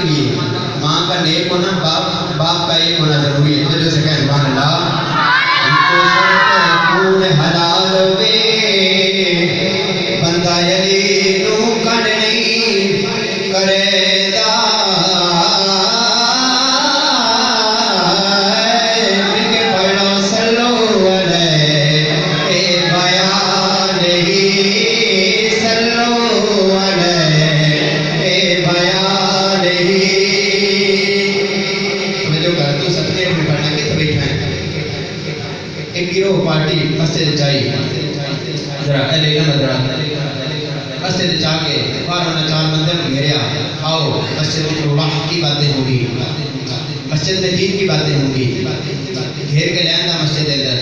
لیے ماں کا نیک ہونا، باپ کا ایک ہونا ضروری ہے. جو سے کہیں سبحان اللہ. خون حلال وے بندہ یلی نو کڈ نہیں کرے دا مل کے پڑھو سلو علیہ اے بیان ہی سلو علیہ اے بیان ہی. میں جو کہا تو سب نے اپنے پڑھنا کت بیٹھا ہے. ایک گروہ پارٹی مسجد چاہیے ذرا اہل حضرات مسجد جا کے بارہ چار بندے گھیریا. آؤ مسجد میں اللہ کی باتیں ہوں گی، مسجد میں دین کی باتیں ہوں گی. گھیر کے لے آنا مسجد اندر.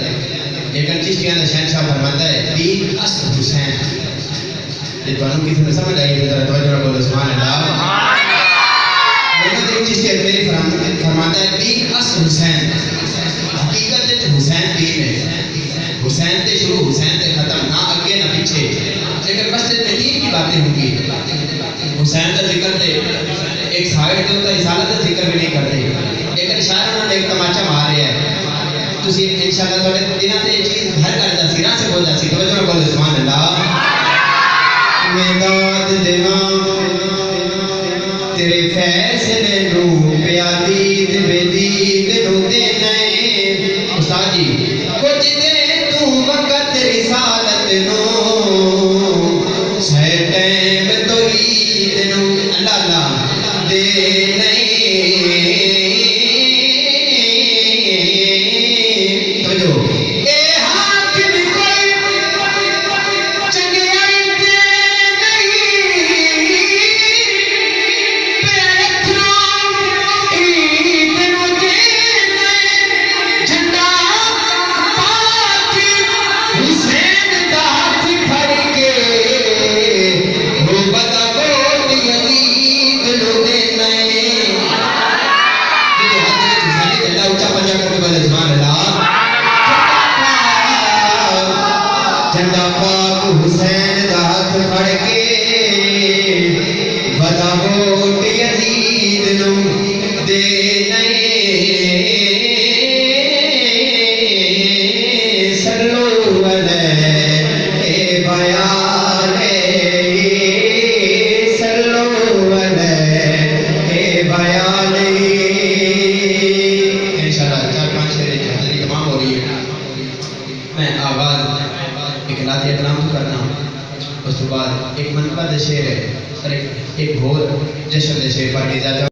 لیکن چشتیاں نے شہنشاہ فرماتا ہے دین اصل حسین. یہ تو کسی نے سمجھ آئی ذرا توجہ بولو سبحان اللہ. لیکن چشتیاں میری فرماتا ہے دین اصل حسین. حقیقت حسین دین ہے. حسین تے شروع حسین تے ختم، نہ آگے نہ پیچھے. لیکن مسجد میں دین کی باتیں ہوں گی. حسین کا ذکر تے ایک سائڈ تے ہوتا ہے، رسالت کا ذکر بھی نہیں کرتے. لیکن شاعر انہوں نے ایک تماچا مار رہا ہے. تسی انشاءاللہ تھوڑے دنوں سے یہ چیز گھر کر جا سی، راہ سے بول جا سی. توجہ نہ بولے سبحان اللہ. میں داد دیواں تیرے فیصلے نو پیا دید بے دید نو دینا ہے. استاد جی کچھ دے تو وقت رسالت نو سہ ٹائم تو عید نو اللہ اللہ دے نہیں. توجہ اے حاکم کوئی چنگیائی دے نہیں پیتنا عید نو دے نہیں. جھنڈا پاک حسین دا ہاتھ پھڑ کے وہ بتا ووٹ یزید نو دے نہیں. جھنڈا اونچا پنجا کر کے بولے سبحان اللہ. جھنڈا پاک حسین دا ہاتھ پھڑ کے بتا ووٹ یزید نو دے نہیں. سلو علیہ اے بیان ہی سلو علیہ اے بیان ہی. انشاءاللہ 4-5 شعر کی حاضری تمام ہو رہی ہے. میں آغاز ایک نعتیہ کلام تو کرنا ہوں، اس کے بعد ایک منقبہ دے شعر ہے اور ایک بھول جشن دے شعر پڑھ کے جاتا ہوں.